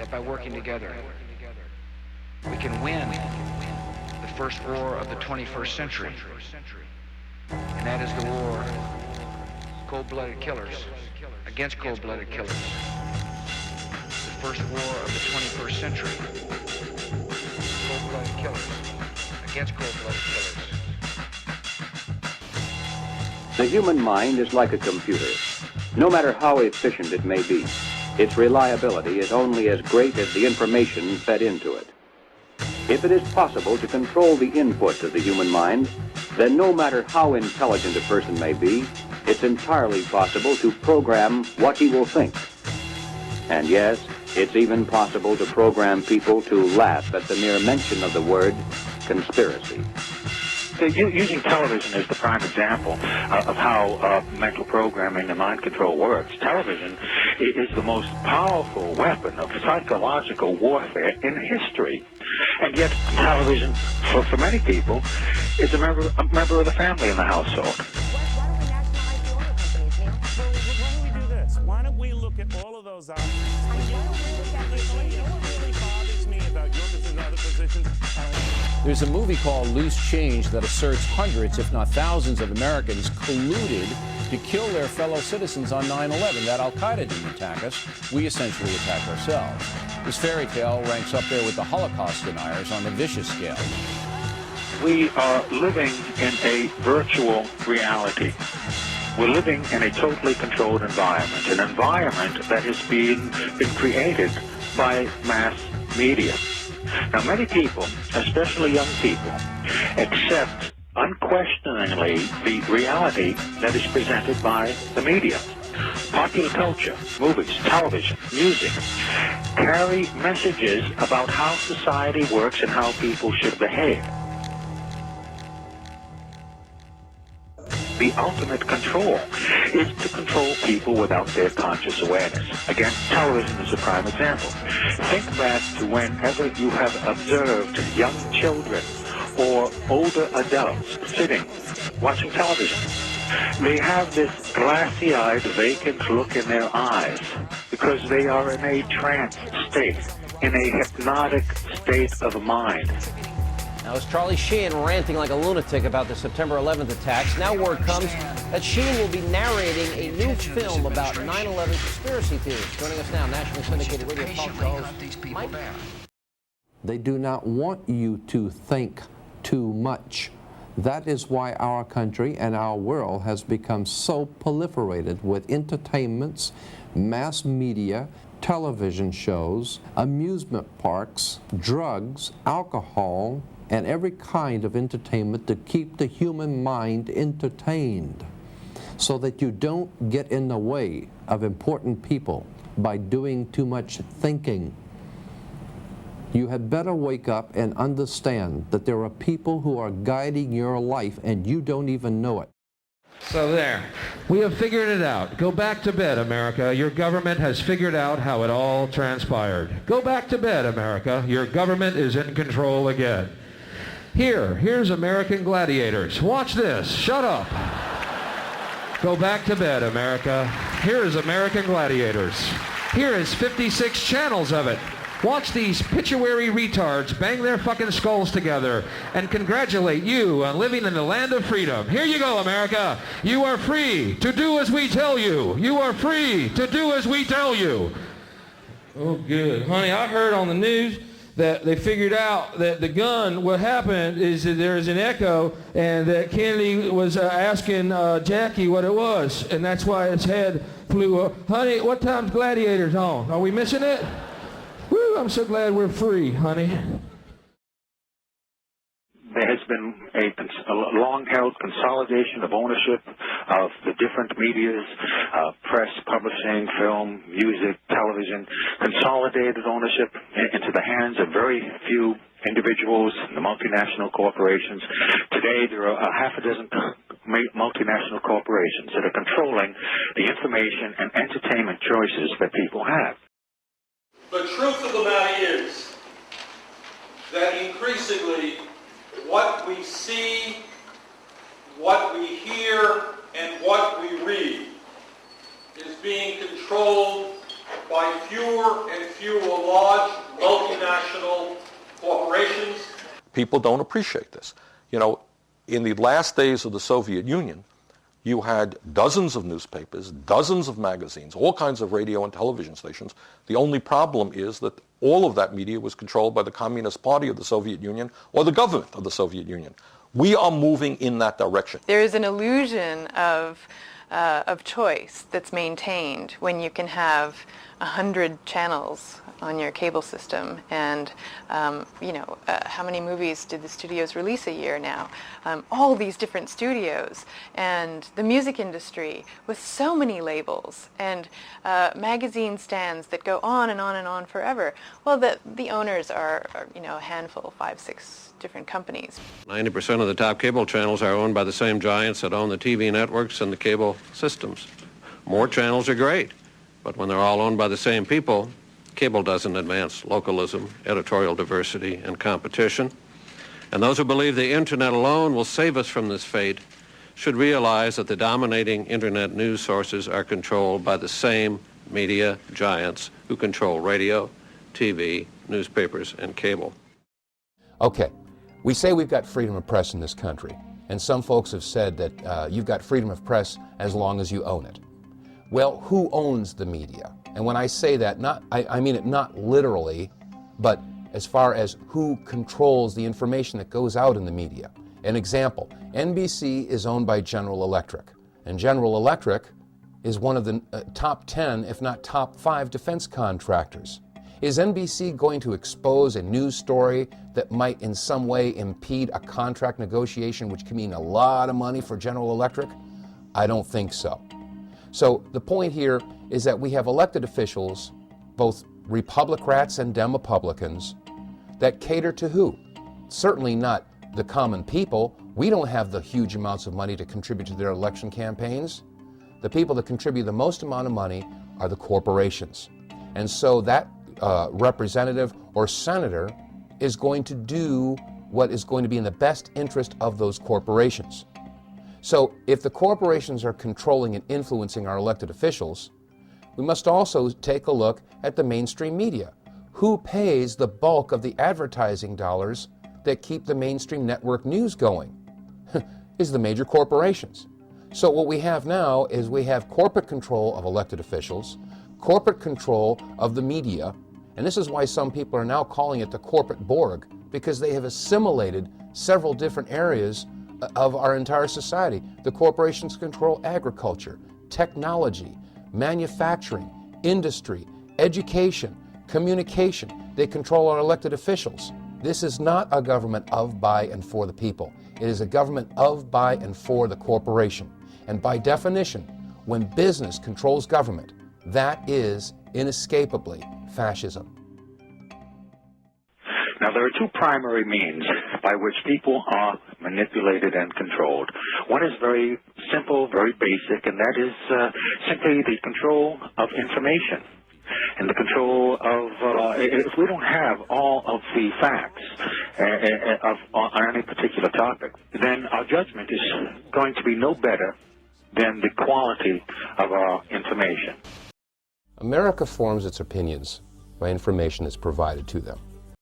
that by working together, we can win the first war of the 21st century, and that is the war of cold-blooded killers against cold-blooded killers. The first war of the 21st century, cold-blooded killers against cold-blooded killers. The human mind is like a computer. No matter how efficient it may be, its reliability is only as great as the information fed into it. If it is possible to control the inputs of the human mind, then no matter how intelligent a person may be, it's entirely possible to program what he will think. And yes, it's even possible to program people to laugh at the mere mention of the word conspiracy. Using television is the prime example of how mental programming and mind control works. Television is the most powerful weapon of psychological warfare in history. And yet television, for many people, is a member of the family in the household. Why don't we do this? Why don't we look at all of those options? You know what really bothers me about your position and other positions? There's a movie called Loose Change that asserts hundreds, if not thousands, of Americans colluded to kill their fellow citizens on 9/11. That Al-Qaeda didn't attack us. We essentially attacked ourselves. This fairy tale ranks up there with the Holocaust deniers on the vicious scale. We are living in a virtual reality. We're living in a totally controlled environment, an environment that has been created by mass media. Now, many people, especially young people, accept unquestioningly the reality that is presented by the media. Popular culture, movies, television, music, carry messages about how society works and how people should behave. The ultimate control is to control people without their conscious awareness. Again, television is a prime example. Think back to whenever you have observed young children or older adults sitting, watching television. They have this glassy-eyed, vacant look in their eyes because they are in a trance state, in a hypnotic state of mind. Now, as Charlie Sheen ranting like a lunatic about the September 11th attacks, now word comes that Sheen will be narrating a new film about 9/11 conspiracy theories. Joining us now, nationally syndicated radio talk show host Mike. They do not want you to think too much. That is why our country and our world has become so proliferated with entertainments, mass media, television shows, amusement parks, drugs, alcohol, and every kind of entertainment to keep the human mind entertained so that you don't get in the way of important people by doing too much thinking. You had better wake up and understand that there are people who are guiding your life and you don't even know it. So there, we have figured it out. Go back to bed, America. Your government has figured out how it all transpired. Go back to bed, America. Your government is in control again. Here's American gladiators. Watch this. Shut up. Go back to bed, America. Here is American gladiators. Here is 56 channels of it. Watch these pituitary retards bang their fucking skulls together and congratulate you on living in the land of freedom. Here you go, America. You are free to do as we tell you. You are free to do as we tell you. Oh, good. Honey, I heard on the news that they figured out that the gun, what happened is that there's an echo and that Kennedy was asking Jackie what it was, and that's why his head flew up. Honey, what time's Gladiators on? Are we missing it? Woo, I'm so glad we're free, honey. There has been a long-held consolidation of ownership of the different medias, press, publishing, film, music, television, consolidated ownership into the hands of very few individuals, the multinational corporations. Today, there are half a dozen multinational corporations that are controlling the information and entertainment choices that people have. The truth of the matter is that increasingly what we see, what we hear, and what we read is being controlled by fewer and fewer fuel large multinational corporations. People don't appreciate this. You know, in the last days of the Soviet Union, you had dozens of newspapers, dozens of magazines, all kinds of radio and television stations. The only problem is that all of that media was controlled by the Communist Party of the Soviet Union or the government of the Soviet Union. We are moving in that direction. There is an illusion of choice that's maintained when you can have 100 channels on your cable system, and how many movies did the studios release a year now? All these different studios, and the music industry with so many labels, and magazine stands that go on and on and on forever. Well, the owners are a handful, 5, 6 different companies. 90% of the top cable channels are owned by the same giants that own the TV networks and the cable systems. More channels are great, but when they're all owned by the same people, cable doesn't advance localism, editorial diversity, and competition. And those who believe the internet alone will save us from this fate should realize that the dominating internet news sources are controlled by the same media giants who control radio, TV, newspapers, and cable. Okay, we say we've got freedom of press in this country, and some folks have said that you've got freedom of press as long as you own it. Well, who owns the media? And when I say that, I mean it not literally, but as far as who controls the information that goes out in the media. An example, NBC is owned by General Electric, and General Electric is one of the top 10, if not top 5 defense contractors. Is NBC going to expose a news story that might in some way impede a contract negotiation, which can mean a lot of money for General Electric? I don't think so. So the point here is that we have elected officials, both Republicans and Demopublicans, that cater to who? Certainly not the common people. We don't have the huge amounts of money to contribute to their election campaigns. The people that contribute the most amount of money are the corporations. And so that representative or senator is going to do what is going to be in the best interest of those corporations. So if the corporations are controlling and influencing our elected officials, we must also take a look at the mainstream media. Who pays the bulk of the advertising dollars that keep the mainstream network news going? Is the major corporations. So what we have now is we have corporate control of elected officials, corporate control of the media, and this is why some people are now calling it the corporate Borg, because they have assimilated several different areas of our entire society. The corporations control agriculture, technology, manufacturing, industry, education, communication. They control our elected officials. This is not a government of, by, and for the people. It is a government of, by, and for the corporation. And by definition, when business controls government, that is inescapably fascism. Now, there are two primary means by which people are manipulated and controlled. One is very simple, very basic, and that is simply the control of information and the control of, if we don't have all of the facts on any particular topic, then our judgment is going to be no better than the quality of our information. America forms its opinions by information that's provided to them.